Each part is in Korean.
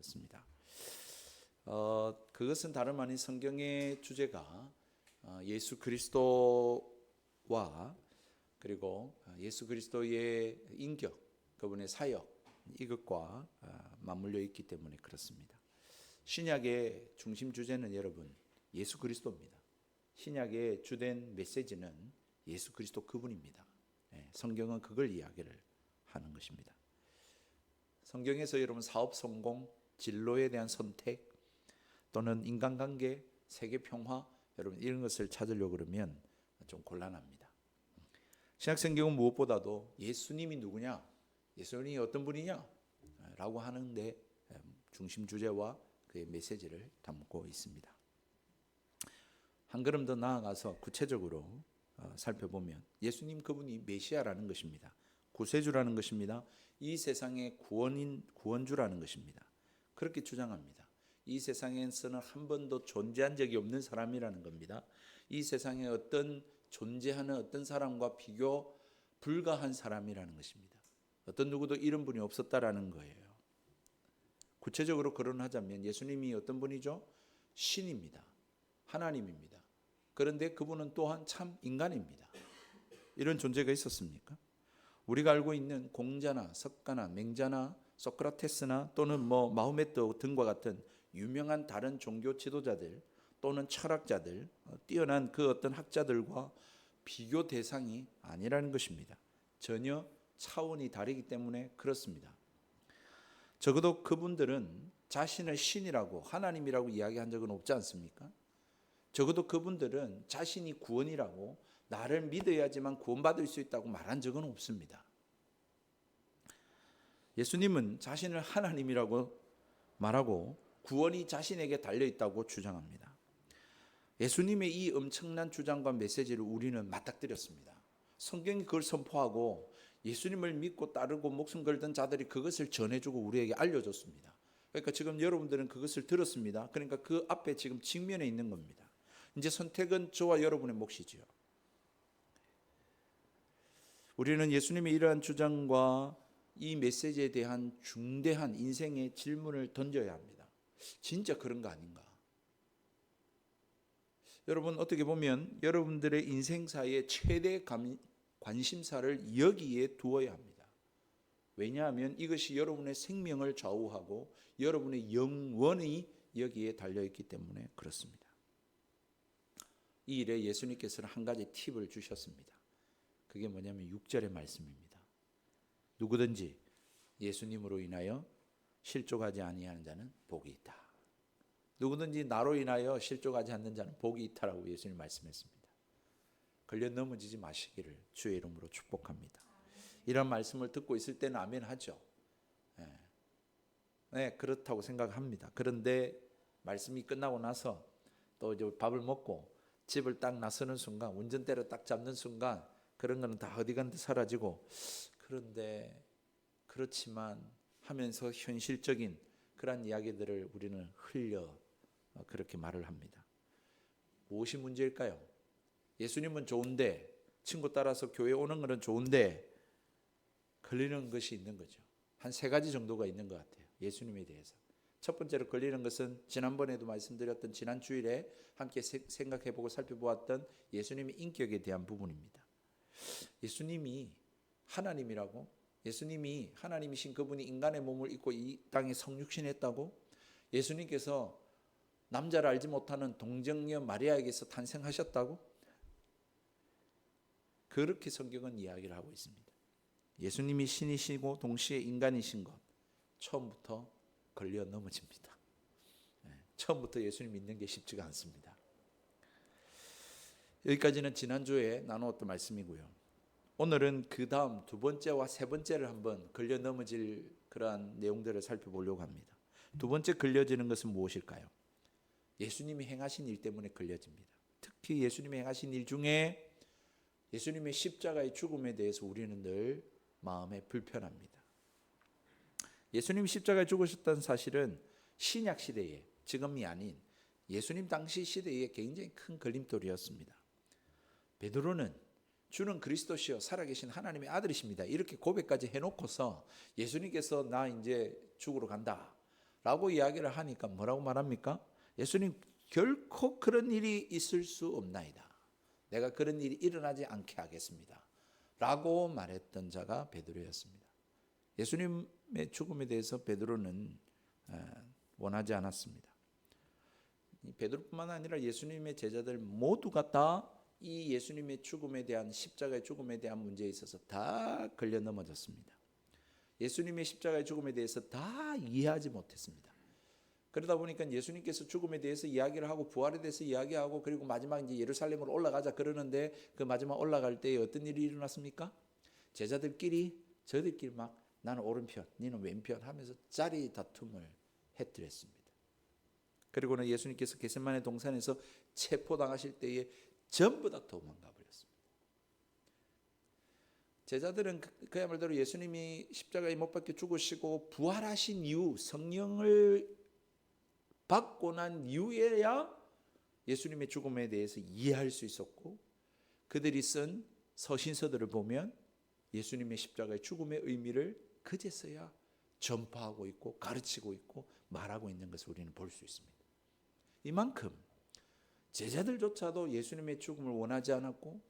되었습니다. 그것은 다름 아닌 성경의 주제가 예수 그리스도와 그리고 예수 그리스도의 인격, 그분의 사역 이것과 맞물려 있기 때문에 그렇습니다. 신약의 중심 주제는 여러분 예수 그리스도입니다. 신약의 주된 메시지는 예수 그리스도 그분입니다. 성경은 그걸 이야기를 하는 것입니다. 성경에서 여러분 사업 성공, 진로에 대한 선택 또는 인간관계, 세계 평화 여러분 이런 것을 찾으려고 그러면 좀 곤란합니다. 신약 성경은 무엇보다도 예수님이 누구냐, 예수님이 어떤 분이냐 라고 하는데 중심 주제와 그의 메시지를 담고 있습니다. 한 걸음 더 나아가서 구체적으로 살펴보면 예수님 그분이 메시아라는 것입니다. 구세주라는 것입니다. 이 세상의 구원주라는 것입니다. 그렇게 주장합니다. 이 세상에서는 한 번도 존재한 적이 없는 사람이라는 겁니다. 이 세상에 존재하는 어떤 사람과 비교 불가한 사람이라는 것입니다. 어떤 누구도 이런 분이 없었다라는 거예요. 구체적으로 거론하자면 예수님이 어떤 분이죠? 신입니다. 하나님입니다. 그런데 그분은 또한 참 인간입니다. 이런 존재가 있었습니까? 우리가 알고 있는 공자나 석가나 맹자나 소크라테스나 또는 마호메트 등과 같은 유명한 다른 종교 지도자들 또는 철학자들, 뛰어난 그 어떤 학자들과 비교 대상이 아니라는 것입니다. 전혀 차원이 다르기 때문에 그렇습니다. 적어도 그분들은 자신을 신이라고 하나님이라고 이야기한 적은 없지 않습니까? 적어도 그분들은 자신이 구원이라고 나를 믿어야지만 구원받을 수 있다고 말한 적은 없습니다. 예수님은 자신을 하나님이라고 말하고 구원이 자신에게 달려있다고 주장합니다. 예수님의 이 엄청난 주장과 메시지를 우리는 맞닥뜨렸습니다. 성경이 그걸 선포하고 예수님을 믿고 따르고 목숨 걸던 자들이 그것을 전해주고 우리에게 알려줬습니다. 그러니까 지금 여러분들은 그것을 들었습니다. 그러니까 그 앞에 지금 직면에 있는 겁니다. 이제 선택은 저와 여러분의 몫이지요. 우리는 예수님의 이러한 주장과 이 메시지에 대한 중대한 인생의 질문을 던져야 합니다. 진짜 그런 거 아닌가? 여러분 어떻게 보면 여러분들의 인생사의 최대 관심사를 여기에 두어야 합니다. 왜냐하면 이것이 여러분의 생명을 좌우하고 여러분의 영원이 여기에 달려있기 때문에 그렇습니다. 이 일에 예수님께서는 한 가지 팁을 주셨습니다. 그게 뭐냐면 6절의 말씀입니다. 누구든지 예수님으로 인하여 실족하지 아니하는 자는 복이 있다. 누구든지 나로 인하여 실족하지 않는 자는 복이 있다라고 예수님 말씀했습니다. 걸려 넘어지지 마시기를 주의 이름으로 축복합니다. 이런 말씀을 듣고 있을 때는 아멘 하죠. 네, 그렇다고 생각합니다. 그런데 말씀이 끝나고 나서 또 이제 밥을 먹고 집을 딱 나서는 순간, 운전대를 딱 잡는 순간 그런 거는 다 어디 간데 사라지고, 그런데 그렇지만 하면서 현실적인 그런 이야기들을 우리는 흘려 그렇게 말을 합니다. 무엇이 문제일까요? 예수님은 좋은데, 친구 따라서 교회 오는 것은 좋은데 걸리는 것이 있는 거죠. 한 3가지 정도가 있는 것 같아요. 예수님에 대해서. 첫 번째로 걸리는 것은 지난번에도 말씀드렸던 지난 주일에 함께 생각해보고 살펴보았던 예수님의 인격에 대한 부분입니다. 예수님이 하나님이라고, 예수님이 하나님이신 그분이 인간의 몸을 입고 이 땅에 성육신했다고, 예수님께서 남자를 알지 못하는 동정녀 마리아에게서 탄생하셨다고, 그렇게 성경은 이야기를 하고 있습니다. 예수님이 신이시고 동시에 인간이신 것 처음부터 걸려 넘어집니다. 처음부터 예수님 믿는 게 쉽지가 않습니다. 여기까지는 지난주에 나누었던 말씀이고요. 오늘은 그 다음 2번째와 3번째를 한번 걸려 넘어질 그러한 내용들을 살펴보려고 합니다. 2번째 걸려지는 것은 무엇일까요? 예수님이 행하신 일 때문에 걸려집니다. 특히 예수님이 행하신 일 중에 예수님의 십자가의 죽음에 대해서 우리는 늘 마음에 불편합니다. 예수님이 십자가에 죽으셨다는 사실은 신약 시대에, 지금이 아닌 예수님 당시 시대에 굉장히 큰 걸림돌이었습니다. 베드로는 주는 그리스도시요 살아계신 하나님의 아들이십니다. 이렇게 고백까지 해놓고서 예수님께서 나 이제 죽으러 간다 라고 이야기를 하니까 뭐라고 말합니까? 예수님, 결코 그런 일이 있을 수 없나이다. 내가 그런 일이 일어나지 않게 하겠습니다. 라고 말했던 자가 베드로였습니다. 예수님의 죽음에 대해서 베드로는 원하지 않았습니다. 베드로뿐만 아니라 예수님의 제자들 모두가 다 이 예수님의 죽음에 대한, 십자가의 죽음에 대한 문제에 있어서 다 걸려 넘어졌습니다. 예수님의 십자가의 죽음에 대해서 다 이해하지 못했습니다. 그러다 보니까 예수님께서 죽음에 대해서 이야기를 하고 부활에 대해서 이야기하고 그리고 마지막 이제 예루살렘으로 올라가자 그러는데 그 마지막 올라갈 때 어떤 일이 일어났습니까? 제자들끼리 저들끼리 막 나는 오른편, 너는 왼편 하면서 자리 다툼을 해뜨렸습니다. 그리고는 예수님께서 겟세마네 동산에서 체포당하실 때에 전부 다 도망가 버렸습니다. 제자들은 그야말로 예수님이 십자가에 못 박혀 죽으시고 부활하신 이후, 성령을 받고 난 이후에야 예수님의 죽음에 대해서 이해할 수 있었고, 그들이 쓴 서신서들을 보면 예수님의 십자가의 죽음의 의미를 그제서야 전파하고 있고 가르치고 있고 말하고 있는 것을 우리는 볼 수 있습니다. 이만큼 제자들조차도 예수님의 죽음을 원하지 않았고,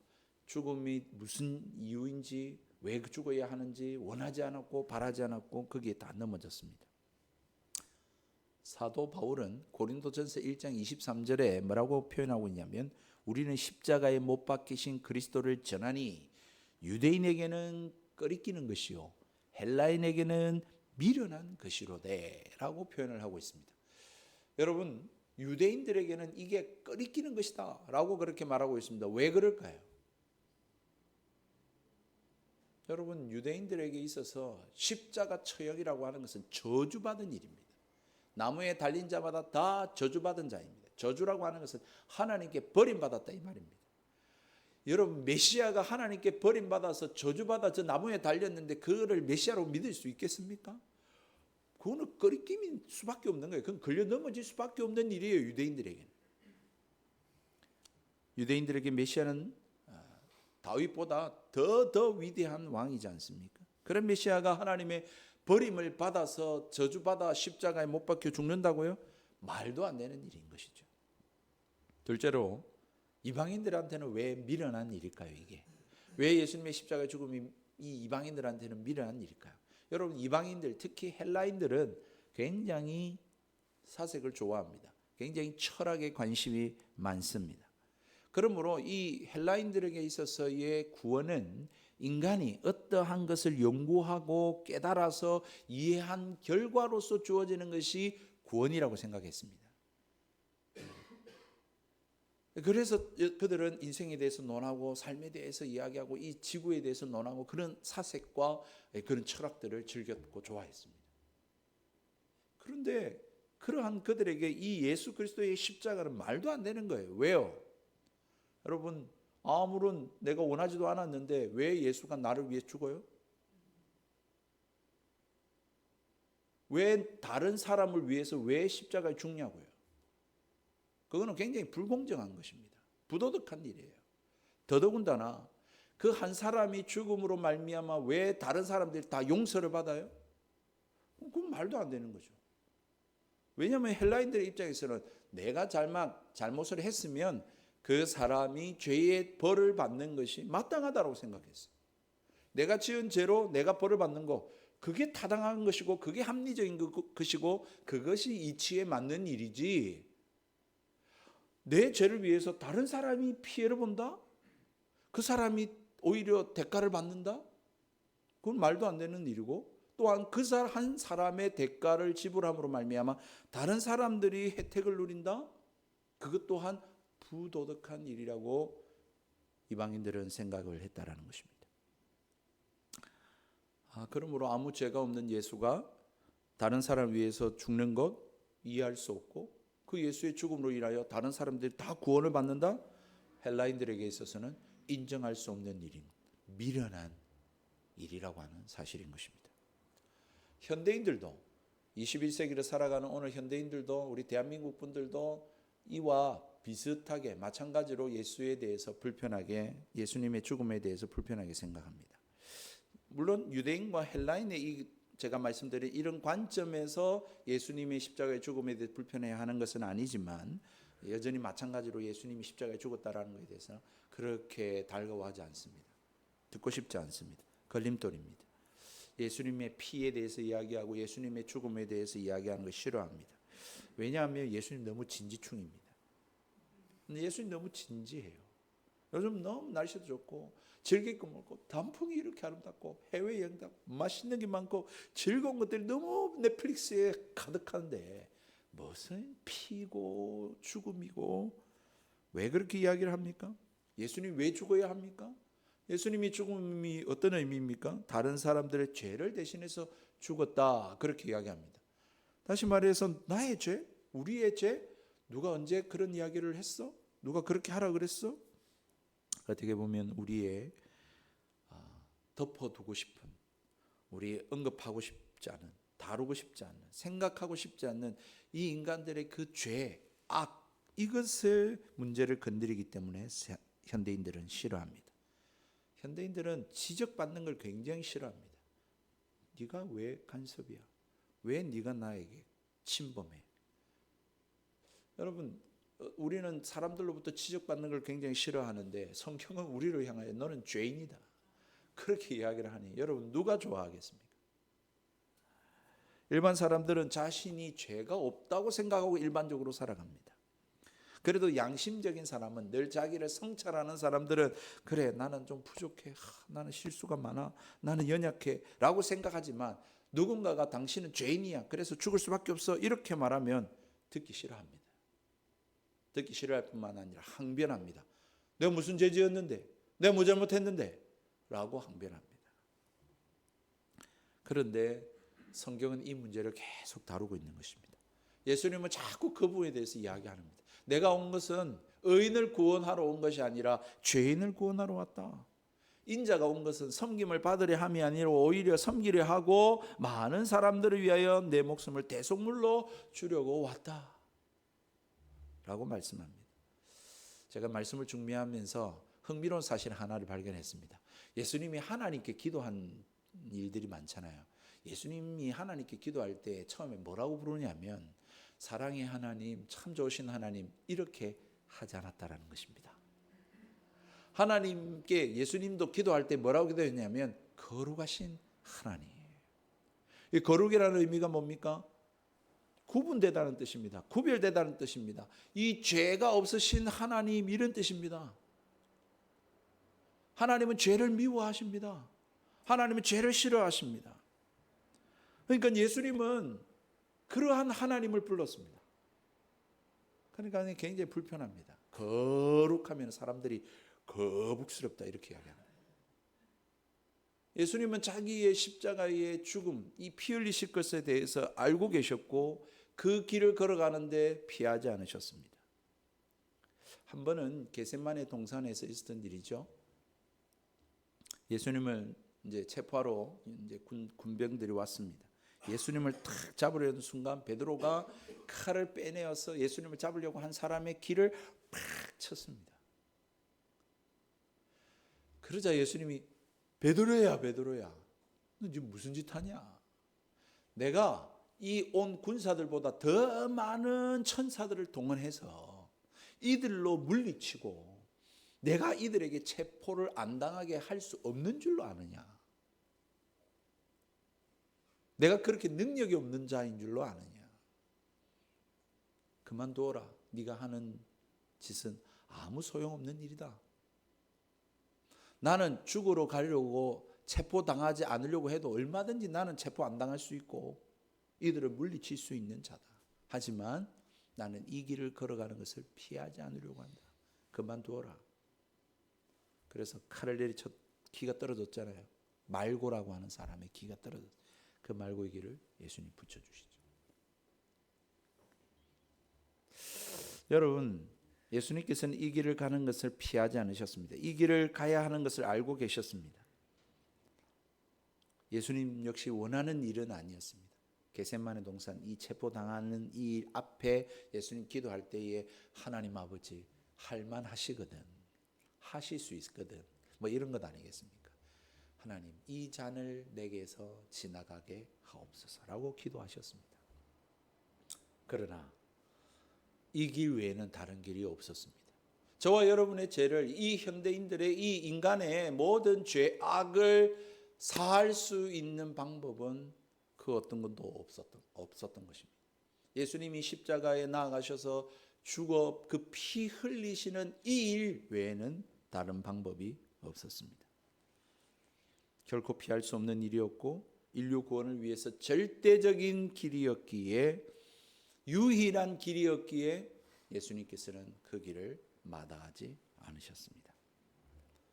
죽음이 무슨 이유인지, 왜 죽어야 하는지 원하지 않았고 바라지 않았고 거기에 다 넘어졌습니다. 사도 바울은 고린도전서 1장 23절에 뭐라고 표현하고 있냐면, 우리는 십자가에 못 박히신 그리스도를 전하니 유대인에게는 꺼리끼는 것이요 헬라인에게는 미련한 것이로되 라고 표현을 하고 있습니다. 여러분, 유대인들에게는 이게 꺼리끼는 것이다 라고 그렇게 말하고 있습니다. 왜 그럴까요? 여러분, 유대인들에게 있어서 십자가 처형이라고 하는 것은 저주받은 일입니다. 나무에 달린 자마다 다 저주받은 자입니다. 저주라고 하는 것은 하나님께 버림받았다 이 말입니다. 여러분, 메시아가 하나님께 버림받아서 저주받아 저 나무에 달렸는데 그거를 메시아로 믿을 수 있겠습니까? 그거는 꺼리낌일 수밖에 없는 거예요. 그건 걸려 넘어질 수밖에 없는 일이에요. 유대인들에게는. 유대인들에게 메시아는 다윗보다 더 위대한 왕이지 않습니까? 그런 메시아가 하나님의 버림을 받아서 저주받아 십자가에 못 박혀 죽는다고요? 말도 안 되는 일인 것이죠. 둘째로, 이방인들한테는 왜 미련한 일일까요? 이게 왜 예수님의 십자가의 죽음이 이 이방인들한테는 미련한 일일까요? 여러분, 이방인들, 특히 헬라인들은 굉장히 사색을 좋아합니다. 굉장히 철학에 관심이 많습니다. 그러므로 이 헬라인들에게 있어서의 구원은 인간이 어떠한 것을 연구하고 깨달아서 이해한 결과로서 주어지는 것이 구원이라고 생각했습니다. 그래서 그들은 인생에 대해서 논하고 삶에 대해서 이야기하고 이 지구에 대해서 논하고 그런 사색과 그런 철학들을 즐겼고 좋아했습니다. 그런데 그러한 그들에게 이 예수 그리스도의 십자가는 말도 안 되는 거예요. 왜요? 여러분, 아무런 내가 원하지도 않았는데 왜 예수가 나를 위해 죽어요? 왜 다른 사람을 위해서 왜 십자가에 죽냐고요? 그거는 굉장히 불공정한 것입니다. 부도덕한 일이에요. 더더군다나 그 한 사람이 죽음으로 말미암아 왜 다른 사람들이 다 용서를 받아요? 그건 말도 안 되는 거죠. 왜냐하면 헬라인들의 입장에서는 내가 잘못을 했으면 그 사람이 죄의 벌을 받는 것이 마땅하다고 생각했어요. 내가 지은 죄로 내가 벌을 받는 거, 그게 타당한 것이고 그게 합리적인 것이고 그것이 이치에 맞는 일이지, 내 죄를 위해서 다른 사람이 피해를 본다? 그 사람이 오히려 대가를 받는다? 그건 말도 안 되는 일이고, 또한 그 한 사람의 대가를 지불함으로 말미암아 다른 사람들이 혜택을 누린다? 그것 또한 부도덕한 일이라고 이방인들은 생각을 했다라는 것입니다. 그러므로 아무 죄가 없는 예수가 다른 사람을 위해서 죽는 것 이해할 수 없고, 그 예수의 죽음으로 인하여 다른 사람들이 다 구원을 받는다? 헬라인들에게 있어서는 인정할 수 없는 일인, 미련한 일이라고 하는 사실인 것입니다. 현대인들도, 21세기를 살아가는 오늘 현대인들도, 우리 대한민국 분들도 이와 비슷하게 마찬가지로 예수에 대해서 불편하게, 예수님의 죽음에 대해서 불편하게 생각합니다. 물론 유대인과 헬라인의 이 제가 말씀드린 이런 관점에서 예수님의 십자가의 죽음에 대해 불편해하는 것은 아니지만 여전히 마찬가지로 예수님이 십자가에 죽었다라는 것에 대해서 그렇게 달가워하지 않습니다. 듣고 싶지 않습니다. 걸림돌입니다. 예수님의 피에 대해서 이야기하고 예수님의 죽음에 대해서 이야기하는 걸 싫어합니다. 왜냐하면 예수님 너무 진지충입니다. 근데 예수님 너무 진지해요. 요즘 너무 날씨도 좋고 즐길 거 많고 단풍이 이렇게 아름답고 해외여행도 맛있는 게 많고 즐거운 것들이 너무 넷플릭스에 가득한데 무슨 피고 죽음이고 왜 그렇게 이야기를 합니까? 예수님 왜 죽어야 합니까? 예수님이 죽음이 어떤 의미입니까? 다른 사람들의 죄를 대신해서 죽었다 그렇게 이야기합니다. 다시 말해서 나의 죄? 우리의 죄? 누가 언제 그런 이야기를 했어? 누가 그렇게 하라 그랬어? 어떻게 보면 우리의 덮어두고 싶은, 우리 언급하고 싶지 않은, 다루고 싶지 않은, 생각하고 싶지 않는 이 인간들의 그 죄, 악, 이것을 문제를 건드리기 때문에 현대인들은 싫어합니다. 현대인들은 지적받는 걸 굉장히 싫어합니다. 네가 왜 간섭이야? 왜 네가 나에게 침범해? 여러분, 우리는 사람들로부터 지적받는 걸 굉장히 싫어하는데 성경은 우리를 향하여 너는 죄인이다 그렇게 이야기를 하니 여러분 누가 좋아하겠습니까? 일반 사람들은 자신이 죄가 없다고 생각하고 일반적으로 살아갑니다. 그래도 양심적인 사람은, 늘 자기를 성찰하는 사람들은 그래 나는 좀 부족해, 나는 실수가 많아, 나는 연약해 라고 생각하지만 누군가가 당신은 죄인이야 그래서 죽을 수밖에 없어 이렇게 말하면 듣기 싫어합니다. 듣기 싫어할 뿐만 아니라 항변합니다. 내가 무슨 죄 지었는데, 내가 뭐 잘못했는데 라고 항변합니다. 그런데 성경은 이 문제를 계속 다루고 있는 것입니다. 예수님은 자꾸 그 부분에 대해서 이야기합니다. 내가 온 것은 의인을 구원하러 온 것이 아니라 죄인을 구원하러 왔다. 인자가 온 것은 섬김을 받으려 함이 아니라 오히려 섬기려 하고 많은 사람들을 위하여 내 목숨을 대속물로 주려고 왔다 라고 말씀합니다. 제가 말씀을 준비하면서 흥미로운 사실 하나를 발견했습니다. 예수님이 하나님께 기도한 일들이 많잖아요. 예수님이 하나님께 기도할 때 처음에 뭐라고 부르냐면 사랑의 하나님, 참 좋으신 하나님 이렇게 하지 않았다라는 것입니다. 하나님께 예수님도 기도할 때 뭐라고 기도했냐면 거룩하신 하나님. 이 거룩이라는 의미가 뭡니까? 구분되다는 뜻입니다. 구별되다는 뜻입니다. 이 죄가 없으신 하나님 이런 뜻입니다. 하나님은 죄를 미워하십니다. 하나님은 죄를 싫어하십니다. 그러니까 예수님은 그러한 하나님을 불렀습니다. 그러니까 굉장히 불편합니다. 거룩하면 사람들이 거북스럽다 이렇게 이야기합니다. 예수님은 자기의 십자가의 죽음, 이 피 흘리실 것에 대해서 알고 계셨고 그 길을 걸어가는데 피하지 않으셨습니다. 한 번은 겟세마네 동산에서 있었던 일이죠. 예수님을 이제 체포하러 이제 군병들이 왔습니다. 예수님을 탁 잡으려는 순간 베드로가 칼을 빼내어서 예수님을 잡으려고 한 사람의 길을 팍 쳤습니다. 그러자 예수님이 베드로야 베드로야 너 지금 무슨 짓 하냐? 내가 이 온 군사들보다 더 많은 천사들을 동원해서 이들로 물리치고 내가 이들에게 체포를 안 당하게 할 수 없는 줄로 아느냐? 내가 그렇게 능력이 없는 자인 줄로 아느냐? 그만두어라. 네가 하는 짓은 아무 소용없는 일이다. 나는 죽으러 가려고 체포당하지 않으려고 해도 얼마든지 나는 체포 안 당할 수 있고 이들을 물리칠 수 있는 자다. 하지만 나는 이 길을 걸어가는 것을 피하지 않으려고 한다. 그만두어라. 그래서 칼을 내리쳐 기가 떨어졌잖아요. 말고라고 하는 사람의 기가 떨어졌어요. 그 말고의 길을 예수님 붙여주시죠. 여러분, 예수님께서는 이 길을 가는 것을 피하지 않으셨습니다. 이 길을 가야 하는 것을 알고 계셨습니다. 예수님 역시 원하는 일은 아니었습니다. 겟세마네 동산 이 체포당하는 이 앞에 예수님 기도할 때에 하나님 아버지 할만하시거든, 하실 수 있거든, 뭐 이런 것 아니겠습니까? 하나님 이 잔을 내게서 지나가게 하옵소서라고 기도하셨습니다. 그러나 이 길 외에는 다른 길이 없었습니다. 저와 여러분의 죄를, 이 현대인들의 이 인간의 모든 죄악을 사할 수 있는 방법은 그 어떤 것도 없었던 것입니다. 예수님이 십자가에 나아가셔서 죽어 그 피 흘리시는 이 일 외에는 다른 방법이 없었습니다. 결코 피할 수 없는 일이었고 인류 구원을 위해서 절대적인 길이었기에, 유일한 길이었기에 예수님께서는 그 길을 마다하지 않으셨습니다.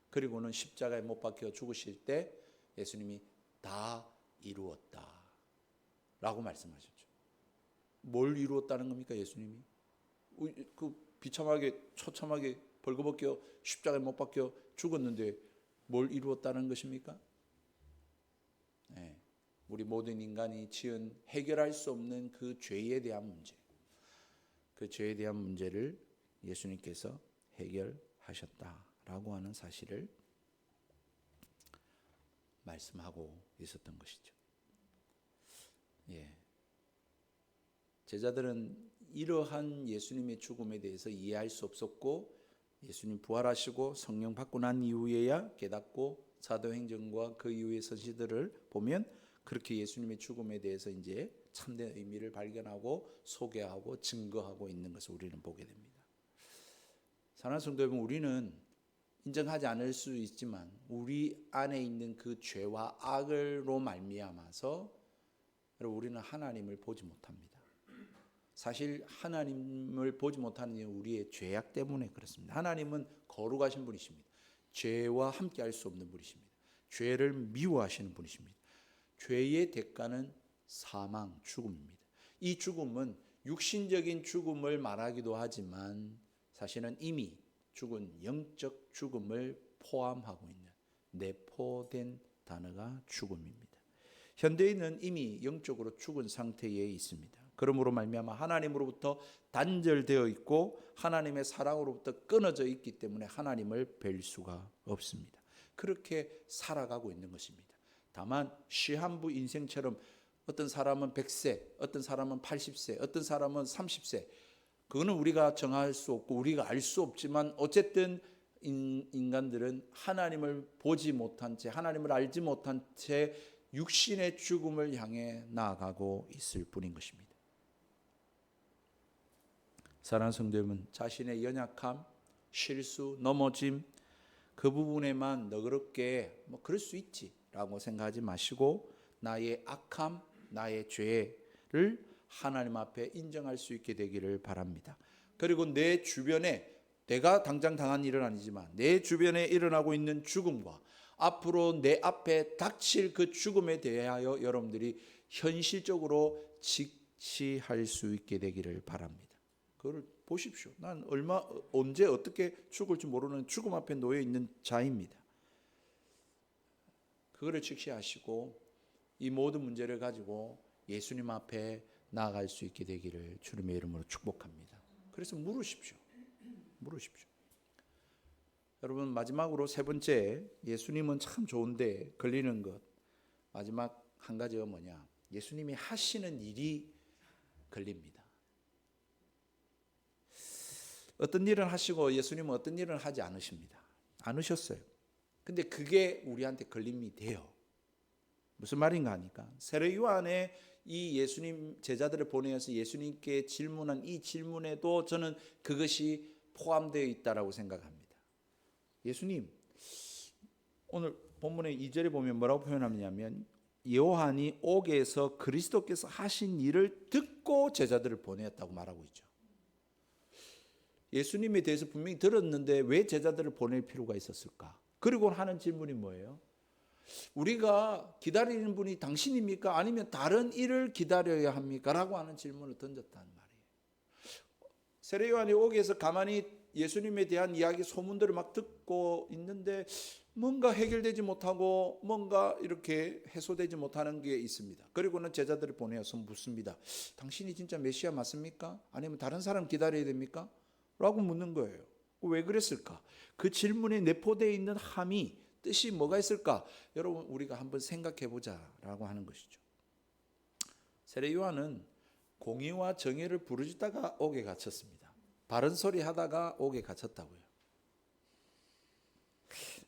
그리고는 십자가에 못 박혀 죽으실 때 예수님이 다 이루었다 라고 말씀하셨죠. 뭘 이루었다는 겁니까? 예수님이 그 비참하게 처참하게 벌거벗겨 십자가에 못 박혀 죽었는데 뭘 이루었다는 것입니까? 네, 우리 모든 인간이 지은 해결할 수 없는 그 죄에 대한 문제, 그 죄에 대한 문제를 예수님께서 해결하셨다라고 하는 사실을 말씀하고 있었던 것이죠. 제자들은 이러한 예수님의 죽음에 대해서 이해할 수 없었고, 예수님 부활하시고 성령 받고 난 이후에야 깨닫고, 사도행전과 그 이후의 선지들을 보면 그렇게 예수님의 죽음에 대해서 이제 참된 의미를 발견하고 소개하고 증거하고 있는 것을 우리는 보게 됩니다. 사랑하는 성도 여러분, 우리는 인정하지 않을 수 있지만 우리 안에 있는 그 죄와 악으로 말미암아서 우리는 하나님을 보지 못합니다. 사실 하나님을 보지 못하는 이유는 우리의 죄악 때문에 그렇습니다. 하나님은 거룩하신 분이십니다. 죄와 함께 할 수 없는 분이십니다. 죄를 미워하시는 분이십니다. 죄의 대가는 사망, 죽음입니다. 이 죽음은 육신적인 죽음을 말하기도 하지만 사실은 이미 죽은 영적 죽음을 포함하고 있는 내포된 단어가 죽음입니다. 현대인은 이미 영적으로 죽은 상태에 있습니다. 그러므로 말미암아 하나님으로부터 단절되어 있고 하나님의 사랑으로부터 끊어져 있기 때문에 하나님을 뵐 수가 없습니다. 그렇게 살아가고 있는 것입니다. 다만 시한부 인생처럼 어떤 사람은 100세, 어떤 사람은 80세, 어떤 사람은 30세, 그거는 우리가 정할 수 없고 우리가 알 수 없지만 어쨌든 인간들은 하나님을 보지 못한 채, 하나님을 알지 못한 채 육신의 죽음을 향해 나아가고 있을 뿐인 것입니다. 사랑하는 성도 여러분, 자신의 연약함, 실수, 넘어짐, 그 부분에만 너그럽게 그럴 수 있지 라고 생각하지 마시고 나의 악함, 나의 죄를 하나님 앞에 인정할 수 있게 되기를 바랍니다. 그리고 내 주변에, 내가 당장 당한 일은 아니지만 내 주변에 일어나고 있는 죽음과 앞으로 내 앞에 닥칠 그 죽음에 대하여 여러분들이 현실적으로 직시할 수 있게 되기를 바랍니다. 그걸 보십시오. 난 언제 어떻게 죽을지 모르는 죽음 앞에 놓여 있는 자입니다. 그거를 직시하시고 이 모든 문제를 가지고 예수님 앞에 나아갈 수 있게 되기를 주님의 이름으로 축복합니다. 그래서 물으십시오. 여러분, 마지막으로 세 번째, 예수님은 참 좋은데 걸리는 것, 마지막 한 가지가 뭐냐? 예수님이 하시는 일이 걸립니다. 어떤 일을 하시고 예수님은 어떤 일을 하지 않으셨어요. 근데 그게 우리한테 걸림이 돼요. 무슨 말인가 하니까 세례 요한의 이 예수님 제자들을 보내어서 예수님께 질문한 이 질문에도 저는 그것이 포함되어 있다라고 생각합니다. 예수님, 오늘 본문의 2절에 보면 뭐라고 표현하냐면 요한이 옥에서 그리스도께서 하신 일을 듣고 제자들을 보내었다고 말하고 있죠. 예수님에 대해서 분명히 들었는데 왜 제자들을 보낼 필요가 있었을까? 그리고 하는 질문이 뭐예요? 우리가 기다리는 분이 당신입니까? 아니면 다른 일을 기다려야 합니까? 라고 하는 질문을 던졌다는 말이에요. 세례 요한이 옥에서 가만히 예수님에 대한 이야기 소문들을 막 듣고 있는데 뭔가 해결되지 못하고 뭔가 이렇게 해소되지 못하는 게 있습니다. 그리고는 제자들을 보내어서 묻습니다. 당신이 진짜 메시아 맞습니까? 아니면 다른 사람 기다려야 됩니까? 라고 묻는 거예요. 왜 그랬을까? 그 질문에 내포되어 있는 함이 뜻이 뭐가 있을까? 여러분 우리가 한번 생각해 보자라고 하는 것이죠. 세례 요한은 공의와 정의를 부르짖다가 옥에 갇혔습니다. 바른 소리 하다가 옥에 갇혔다고요.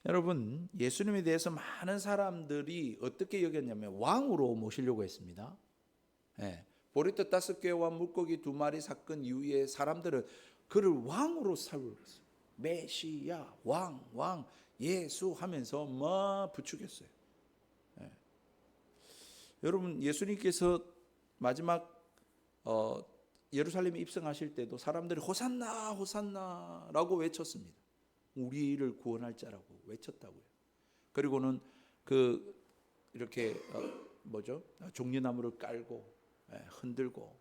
여러분 예수님에 대해서 많은 사람들이 어떻게 여겼냐면 왕으로 모시려고 했습니다. 보리떡 5개와 물고기 2마리 사건 이후에 사람들은 그를 왕으로 살렸어요. 메시아, 왕, 예수 하면서 막 부추겼어요. 여러분 예수님께서 마지막 예루살렘에 입성하실 때도 사람들이 호산나 호산나라고 외쳤습니다. 우리를 구원할 자라고 외쳤다고요. 그리고는 이렇게 종려나무를 깔고 흔들고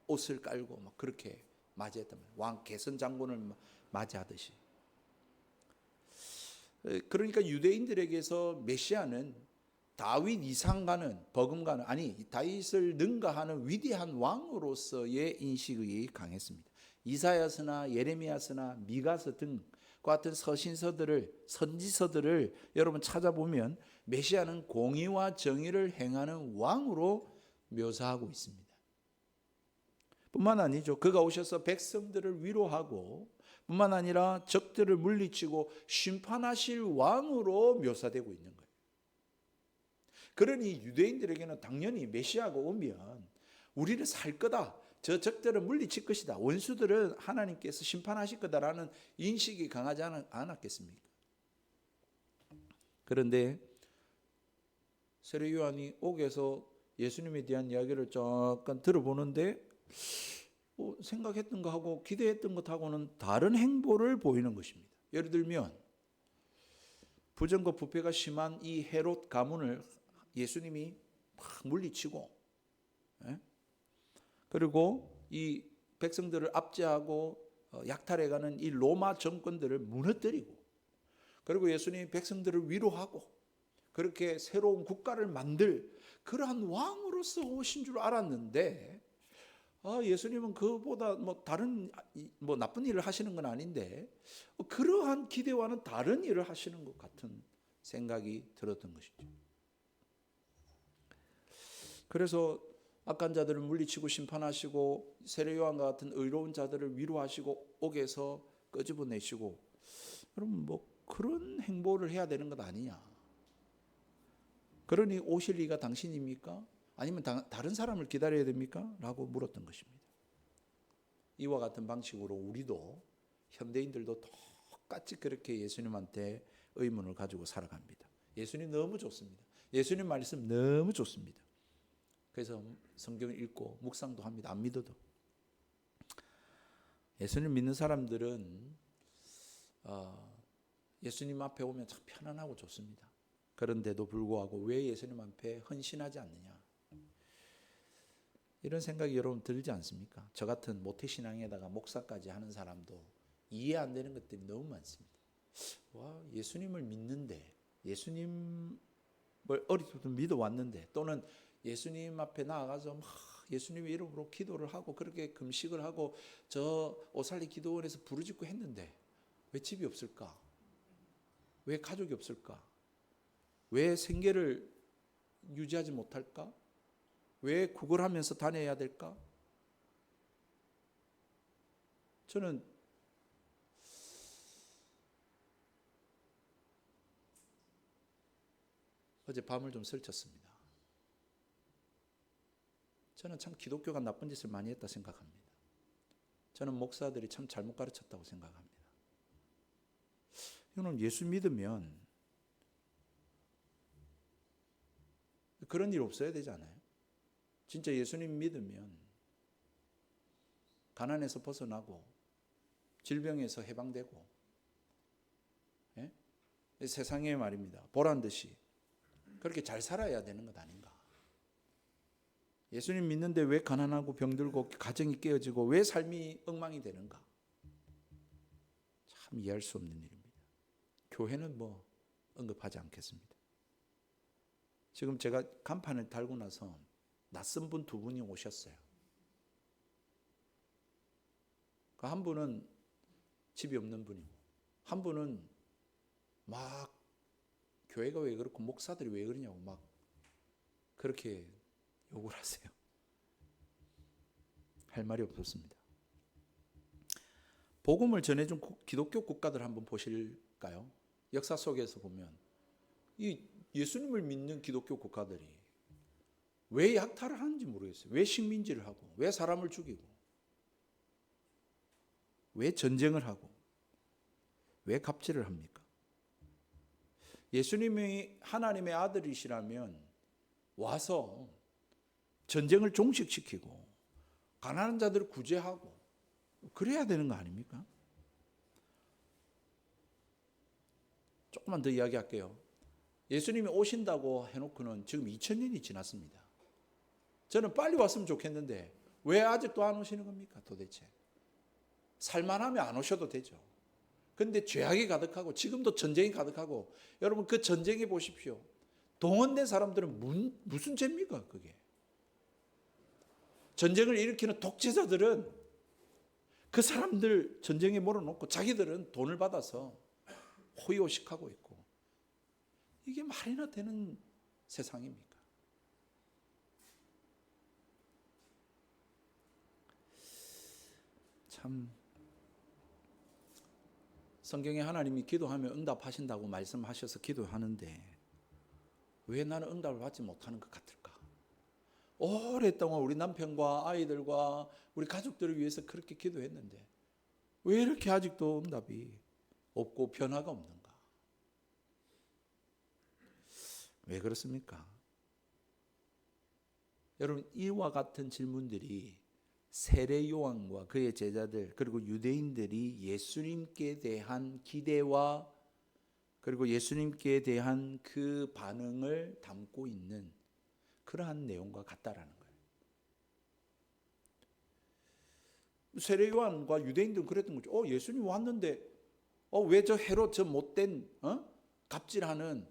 옷을 깔고 막 그렇게 맞이했단 말이에요. 왕 개선 장군을 맞이하듯이. 그러니까 유대인들에게서 메시아는 다윗 이상가는 버금가는 아니 다윗을 능가하는 위대한 왕으로서의 인식이 강했습니다. 이사야서나 예레미야서나 미가서 등과 같은 선지서들을 여러분 찾아보면 메시아는 공의와 정의를 행하는 왕으로 묘사하고 있습니다. 뿐만 아니죠. 그가 오셔서 백성들을 위로하고 뿐만 아니라 적들을 물리치고 심판하실 왕으로 묘사되고 있는 거예요. 그러니 유대인들에게는 당연히 메시아가 오면 우리는 살 거다. 저 적들을 물리칠 것이다. 원수들은 하나님께서 심판하실 거다라는 인식이 강하지 않았겠습니까? 그런데 세례 요한이 옥에서 예수님에 대한 이야기를 잠깐 들어보는데 생각했던 것하고 기대했던 것하고는 다른 행보를 보이는 것입니다. 예를 들면 부정과 부패가 심한 이 헤롯 가문을 예수님이 막 물리치고 그리고 이 백성들을 압제하고 약탈해가는 이 로마 정권들을 무너뜨리고 그리고 예수님이 백성들을 위로하고 그렇게 새로운 국가를 만들 그러한 왕으로서 오신 줄 알았는데 예수님은 그보다 다른 나쁜 일을 하시는 건 아닌데 그러한 기대와는 다른 일을 하시는 것 같은 생각이 들었던 것이죠. 그래서 악한 자들을 물리치고 심판하시고 세례 요한과 같은 의로운 자들을 위로하시고 옥에서 끄집어내시고 그럼 그런 행보를 해야 되는 것 아니냐? 그러니 오실 리가 당신입니까? 아니면 다른 사람을 기다려야 됩니까? 라고 물었던 것입니다. 이와 같은 방식으로 우리도 현대인들도 똑같이 그렇게 예수님한테 의문을 가지고 살아갑니다. 예수님 너무 좋습니다. 예수님 말씀 너무 좋습니다. 그래서 성경을 읽고 묵상도 합니다. 안 믿어도. 예수님 믿는 사람들은 예수님 앞에 오면 참 편안하고 좋습니다. 그런데도 불구하고 왜 예수님 앞에 헌신하지 않느냐? 이런 생각이 여러분 들지 않습니까? 저 같은 모태신앙에다가 목사까지 하는 사람도 이해 안 되는 것들이 너무 많습니다. 예수님을 믿는데 예수님을 어리부터 믿어왔는데 또는 예수님 앞에 나아가서 막 예수님의 이름으로 기도를 하고 그렇게 금식을 하고 저 오살리 기도원에서 부르짖고 했는데 왜 집이 없을까? 왜 가족이 없을까? 왜 생계를 유지하지 못할까? 왜 구걸하면서 다녀야 될까? 저는 어제 밤을 좀 설쳤습니다. 저는 참 기독교가 나쁜 짓을 많이 했다 생각합니다. 저는 목사들이 참 잘못 가르쳤다고 생각합니다. 여러분 예수 믿으면 그런 일 없어야 되지 않아요? 진짜 예수님 믿으면 가난에서 벗어나고 질병에서 해방되고 세상에 말입니다. 보란 듯이 그렇게 잘 살아야 되는 것 아닌가? 예수님 믿는데 왜 가난하고 병들고 가정이 깨어지고 왜 삶이 엉망이 되는가? 참 이해할 수 없는 일입니다. 교회는 언급하지 않겠습니다. 지금 제가 간판을 달고 나서 낯선 분 2분이 오셨어요. 한 분은 집이 없는 분이고 한 분은 막 교회가 왜 그렇고 목사들이 왜 그러냐고 막 그렇게 욕을 하세요. 할 말이 없었습니다. 복음을 전해준 기독교 국가들 한번 보실까요? 역사 속에서 보면 이 예수님을 믿는 기독교 국가들이 왜 약탈을 하는지 모르겠어요. 왜 식민지를 하고, 왜 사람을 죽이고, 왜 전쟁을 하고, 왜 갑질을 합니까? 예수님이 하나님의 아들이시라면 와서 전쟁을 종식시키고 가난한 자들을 구제하고 그래야 되는 거 아닙니까? 조금만 더 이야기할게요. 예수님이 오신다고 해놓고는 지금 2000년이 지났습니다. 저는 빨리 왔으면 좋겠는데 왜 아직도 안 오시는 겁니까 도대체? 살만하면 안 오셔도 되죠. 그런데 죄악이 가득하고 지금도 전쟁이 가득하고 여러분 그 전쟁에 보십시오. 동원된 사람들은 무슨 죄입니까 그게? 전쟁을 일으키는 독재자들은 그 사람들 전쟁에 몰아놓고 자기들은 돈을 받아서 호의호식하고 있고 이게 말이나 되는 세상입니까? 참 성경에 하나님이 기도하면 응답하신다고 말씀하셔서 기도하는데 왜 나는 응답을 받지 못하는 것 같을까? 오랫동안 우리 남편과 아이들과 우리 가족들을 위해서 그렇게 기도했는데 왜 이렇게 아직도 응답이 없고 변화가 없는가? 왜 그렇습니까? 여러분 이와 같은 질문들이 세례 요한과 그의 제자들 그리고 유대인들이 예수님께 대한 기대와 그리고 예수님께 대한 그 반응을 담고 있는 그러한 내용과 같다라는 거예요. 세례 요한과 유대인들은 그랬던 거죠. 예수님 왔는데 왜 저 헤롯 저 못된 갑질하는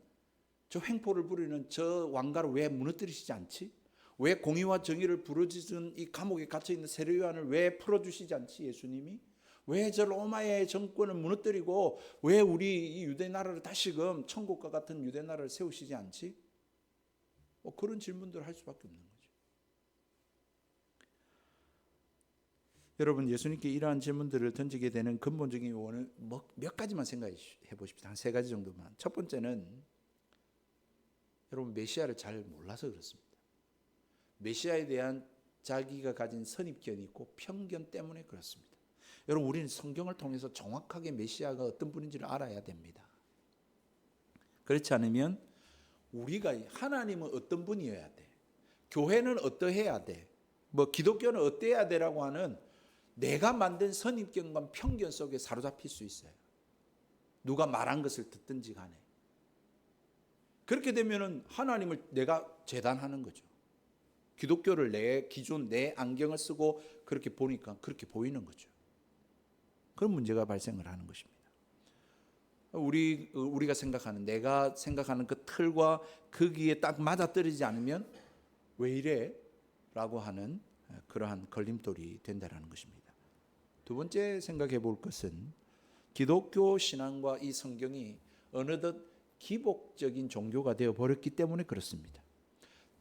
저 횡포를 부리는 저 왕가를 왜 무너뜨리시지 않지? 왜 공의와 정의를 부르짖은 이 감옥에 갇혀있는 세례 요한을 왜 풀어주시지 않지 예수님이? 왜 저 로마의 정권을 무너뜨리고 왜 우리 이 유대 나라를 다시금 천국과 같은 유대 나라를 세우시지 않지? 그런 질문들을 할 수밖에 없는 거죠. 여러분 예수님께 이러한 질문들을 던지게 되는 근본적인 요원은 몇 가지만 생각해 보십시오. 한 3가지 정도만. 첫 번째는 여러분 메시아를 잘 몰라서 그렇습니다. 메시아에 대한 자기가 가진 선입견이 있고 편견 때문에 그렇습니다. 여러분 우리는 성경을 통해서 정확하게 메시아가 어떤 분인지를 알아야 됩니다. 그렇지 않으면 우리가 하나님은 어떤 분이어야 돼? 교회는 어떠해야 돼? 기독교는 어때야 되라고 하는 내가 만든 선입견과 편견 속에 사로잡힐 수 있어요. 누가 말한 것을 듣든지 간에. 그렇게 되면은 하나님을 내가 재단하는 거죠. 기독교를 내 기존 내 안경을 쓰고 그렇게 보니까 그렇게 보이는 거죠. 그런 문제가 발생을 하는 것입니다. 우리가 생각하는 내가 생각하는 그 틀과 거기에 딱 맞아떨어지지 않으면 왜 이래? 라고 하는 그러한 걸림돌이 된다는 것입니다. 두 번째 생각해 볼 것은 기독교 신앙과 이 성경이 어느덧 기복적인 종교가 되어버렸기 때문에 그렇습니다.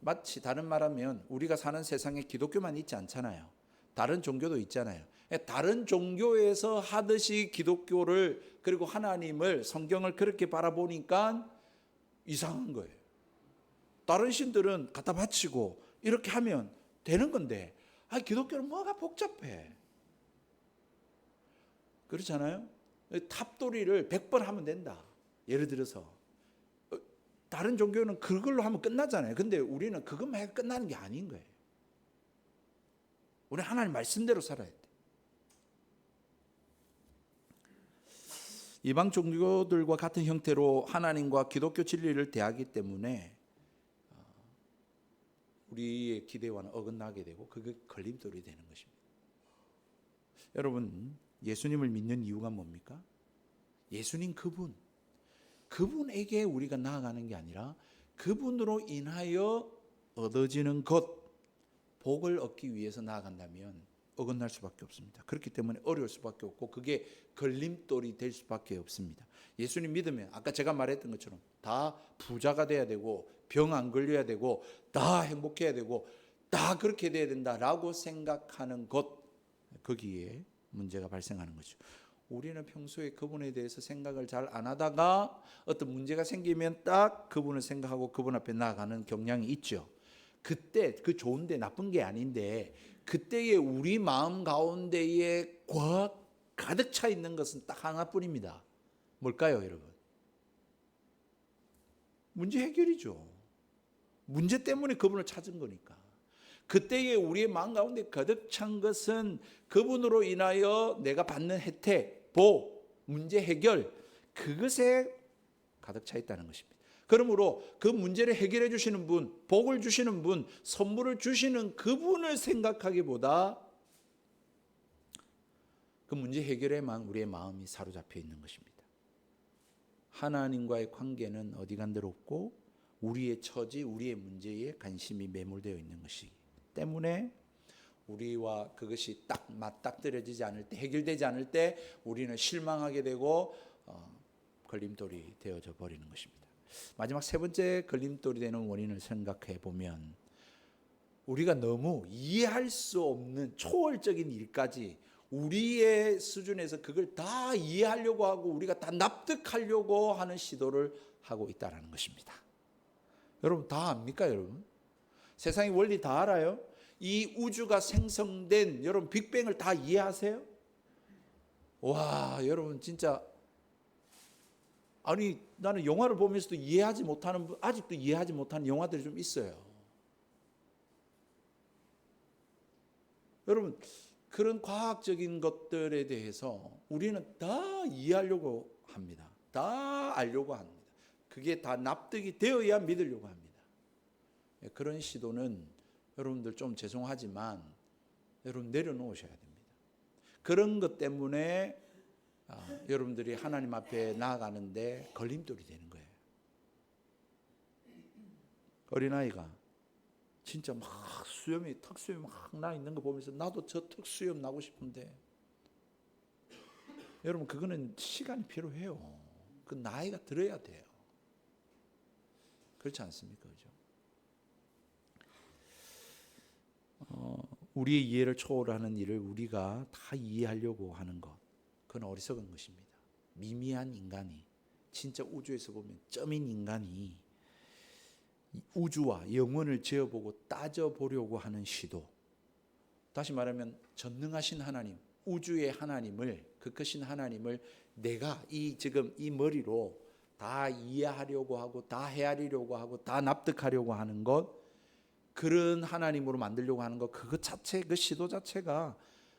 마치 다른 말하면 우리가 사는 세상에 기독교만 있지 않잖아요. 다른 종교도 있잖아요. 다른 종교에서 하듯이 기독교를 그리고 하나님을 성경을 그렇게 바라보니까 이상한 거예요. 다른 신들은 갖다 바치고 이렇게 하면 되는 건데 기독교는 뭐가 복잡해. 그렇잖아요. 탑돌이를 100번 하면 된다. 예를 들어서 다른 종교는 그걸로 하면 끝나잖아요. 근데 우리는 그것만 해서 끝나는 게 아닌 거예요. 우리는 하나님 말씀대로 살아야 돼. 이방 종교들과 같은 형태로 하나님과 기독교 진리를 대하기 때문에 우리의 기대와는 어긋나게 되고 그게 걸림돌이 되는 것입니다. 여러분 예수님을 믿는 이유가 뭡니까? 예수님 그분에게 우리가 나아가는 게 아니라 그분으로 인하여 얻어지는 것, 복을 얻기 위해서 나아간다면 어긋날 수밖에 없습니다. 그렇기 때문에 어려울 수밖에 없고 그게 걸림돌이 될 수밖에 없습니다. 예수님 믿으면 아까 제가 말했던 것처럼 다 부자가 돼야 되고 병 안 걸려야 되고 다 행복해야 되고 다 그렇게 돼야 된다라고 생각하는 것, 거기에 문제가 발생하는 거죠. 우리는 평소에 그분에 대해서 생각을 잘 안 하다가 어떤 문제가 생기면 딱 그분을 생각하고 그분 앞에 나아가는 경향이 있죠. 그때 그 좋은데 나쁜 게 아닌데 그때에 우리 마음 가운데에 가득 차 있는 것은 딱 하나뿐입니다. 뭘까요, 여러분? 문제 해결이죠. 문제 때문에 그분을 찾은 거니까. 그때에 우리의 마음 가운데 가득 찬 것은 그분으로 인하여 내가 받는 혜택, 복, 문제 해결, 그것에 가득 차 있다는 것입니다. 그러므로 그 문제를 해결해 주시는 분, 복을 주시는 분, 선물을 주시는 그분을 생각하기보다 그 문제 해결에만 우리의 마음이 사로잡혀 있는 것입니다. 하나님과의 관계는 어디 간 데로 없고 우리의 처지, 우리의 문제에 관심이 매몰되어 있는 것이기 때문에 우리와 그것이 딱 맞닥뜨려지지 않을 때, 해결되지 않을 때 우리는 실망하게 되고 걸림돌이 되어져 버리는 것입니다. 마지막 세 번째 걸림돌이 되는 원인을 생각해 보면 우리가 너무 이해할 수 없는 초월적인 일까지 우리의 수준에서 그걸 다 이해하려고 하고 우리가 다 납득하려고 하는 시도를 하고 있다는 것입니다. 여러분 다 압니까, 여러분? 세상의 원리 다 알아요? 이 우주가 생성된 여러분 빅뱅을 다 이해하세요? 와, 여러분 진짜 아니 나는 영화를 보면서도 이해하지 못하는 아직도 이해하지 못하는 영화들이 좀 있어요. 여러분 그런 과학적인 것들에 대해서 우리는 다 이해하려고 합니다. 다 알려고 합니다. 그게 다 납득이 되어야 믿으려고 합니다. 그런 시도는 여러분들 좀 죄송하지만 여러분 내려놓으셔야 됩니다. 그런 것 때문에 여러분들이 하나님 앞에 나아가는데 걸림돌이 되는 거예요. 어린아이가 진짜 막 수염이 턱수염이 막 나 있는 거 보면서 나도 저 턱수염 나고 싶은데 여러분 그거는 시간이 필요해요. 그 나이가 들어야 돼요. 그렇지 않습니까? 그죠? 우리의 이해를 초월하는 일을 우리가 다 이해하려고 하는 것, 그건 어리석은 것입니다. 미미한 인간이, 진짜 우주에서 보면 점인 인간이 우주와 영원을 지어보고 따져보려고 하는 시도, 다시 말하면 전능하신 하나님, 우주의 하나님을, 그 크신 하나님을 내가 지금 이 머리로 다 이해하려고 하고 다 헤아리려고 하고 다 납득하려고 하는 것, 그런 하나님으로 만들려고 하는 것, 그것 자체, 그 시도 자체가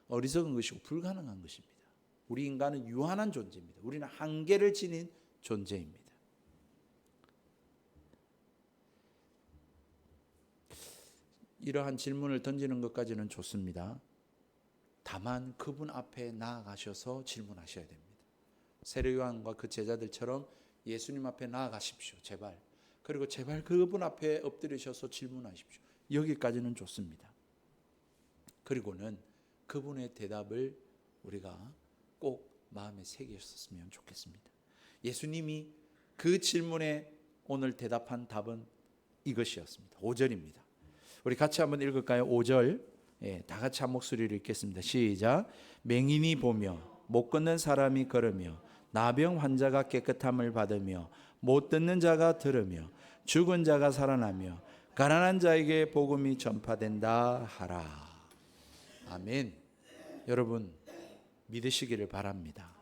어리석은 것이고 불가능한 것입니다. 우리 인간은 유한한 존재입니다. 우리는 한계를 지닌 존재입니다. 이러한 질문을 던지는 것까지는 좋습니다. 다만 그분 앞에 나아가셔서 질문하셔야 됩니다. 세례 요한과 그 제자들처럼 예수님 앞에 나아가십시오. 제발. 그리고 제발 그분 앞에 엎드리셔서 질문하십시오. 여기까지는 좋습니다. 그리고는 그분의 대답을 우리가 꼭 마음에 새겼었으면 좋겠습니다. 예수님이 그 질문에 오늘 대답한 답은 이것이었습니다. 5절입니다. 우리 같이 한번 읽을까요? 5절. 다 같이 한 목소리로 읽겠습니다. 시작. 맹인이 보며 못 걷는 사람이 걸으며 나병 환자가 깨끗함을 받으며 못 듣는 자가 들으며 죽은 자가 살아나며 가난한 자에게 복음이 전파된다 하라. 아멘. 여러분 믿으시기를 바랍니다.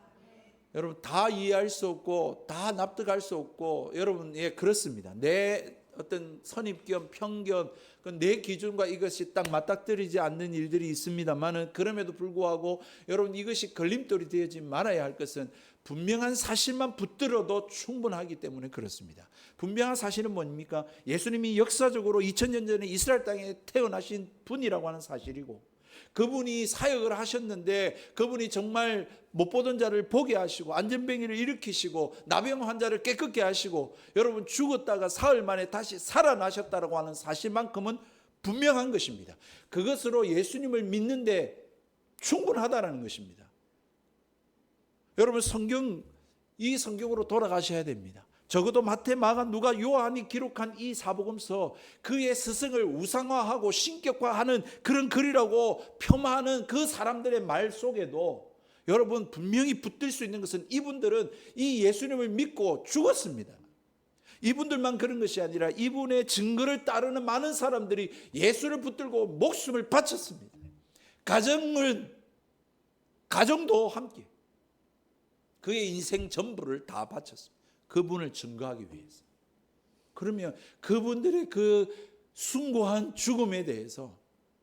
여러분 다 이해할 수 없고 다 납득할 수 없고 여러분 그렇습니다. 내 어떤 선입견, 편견, 내 기준과 이것이 딱 맞닥뜨리지 않는 일들이 있습니다만은 그럼에도 불구하고 여러분 이것이 걸림돌이 되지 말아야 할 것은 분명한 사실만 붙들어도 충분하기 때문에 그렇습니다. 분명한 사실은 뭡니까? 예수님이 역사적으로 2000년 전에 이스라엘 땅에 태어나신 분이라고 하는 사실이고 그분이 사역을 하셨는데 그분이 정말 못 보던 자를 보게 하시고 안전병이를 일으키시고 나병 환자를 깨끗게 하시고 여러분 죽었다가 사흘 만에 다시 살아나셨다고 하는 사실만큼은 분명한 것입니다. 그것으로 예수님을 믿는데 충분하다라는 것입니다. 여러분 이 성경으로 돌아가셔야 됩니다. 적어도 마태, 마가, 누가, 요한이 기록한 이 사복음서, 그의 스승을 우상화하고 신격화하는 그런 글이라고 폄하하는 그 사람들의 말 속에도 여러분 분명히 붙들 수 있는 것은 이분들은 이 예수님을 믿고 죽었습니다. 이분들만 그런 것이 아니라 이분의 증거를 따르는 많은 사람들이 예수를 붙들고 목숨을 바쳤습니다. 가정도 함께 그의 인생 전부를 다 바쳤습니다. 그분을 증거하기 위해서. 그러면 그분들의 그 숭고한 죽음에 대해서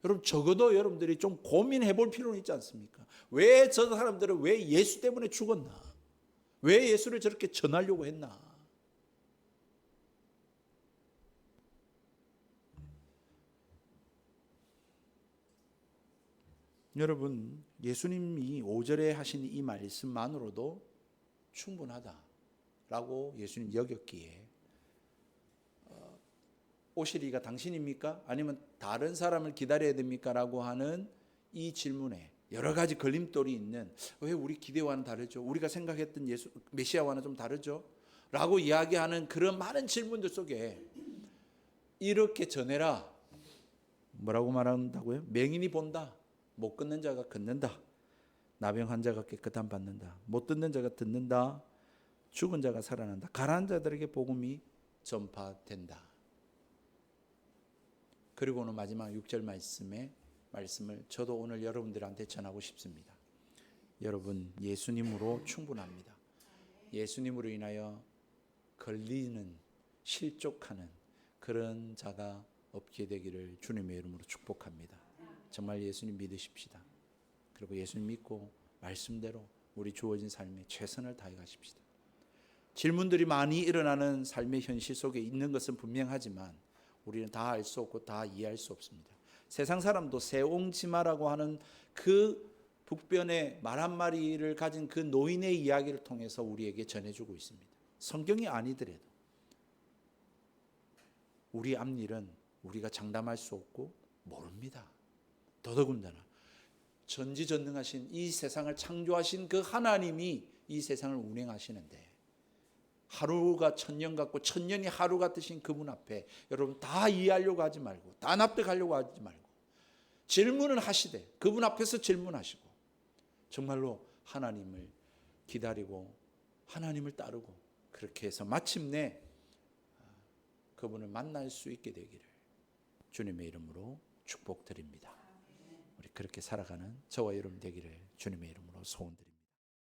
여러분 적어도 여러분들이 좀 고민해 볼 필요는 있지 않습니까? 왜 저 사람들은 왜 예수 때문에 죽었나? 왜 예수를 저렇게 전하려고 했나? 여러분, 예수님이 5절에 하신 이 말씀만으로도 충분하다라고 예수님 여겼기에 오시리가 당신입니까? 아니면 다른 사람을 기다려야 됩니까? 라고 하는 이 질문에 여러 가지 걸림돌이 있는, 왜 우리 기대와는 다르죠? 우리가 생각했던 메시아와는 좀 다르죠? 라고 이야기하는 그런 많은 질문들 속에 이렇게 전해라. 뭐라고 말한다고요? 맹인이 본다. 못 걷는 자가 걷는다. 나병 환자가 깨끗함 받는다. 못 듣는 자가 듣는다. 죽은 자가 살아난다. 가난한 자들에게 복음이 전파된다. 그리고는 마지막 6절 말씀을 저도 오늘 여러분들한테 전하고 싶습니다. 여러분, 예수님으로 충분합니다. 예수님으로 인하여 걸리는, 실족하는 그런 자가 없게 되기를 주님의 이름으로 축복합니다. 정말 예수님 믿으십시다. 그리고 예수님 믿고 말씀대로 우리 주어진 삶에 최선을 다해 가십시다. 질문들이 많이 일어나는 삶의 현실 속에 있는 것은 분명하지만 우리는 다 알 수 없고 다 이해할 수 없습니다. 세상 사람도 세옹지마라고 하는 그 북변의 말 한마리를 가진 그 노인의 이야기를 통해서 우리에게 전해주고 있습니다. 성경이 아니더라도 우리 앞일은 우리가 장담할 수 없고 모릅니다. 더더군다나 전지전능하신 이 세상을 창조하신 그 하나님이 이 세상을 운행하시는데 하루가 천년 같고 천년이 하루 같으신 그분 앞에 여러분 다 이해하려고 하지 말고 다 납득하려고 하지 말고 질문은 하시되 그분 앞에서 질문하시고 정말로 하나님을 기다리고 하나님을 따르고 그렇게 해서 마침내 그분을 만날 수 있게 되기를 주님의 이름으로 축복드립니다. 우리 그렇게 살아가는 저와 여러분 되기를 주님의 이름으로 소원드립니다.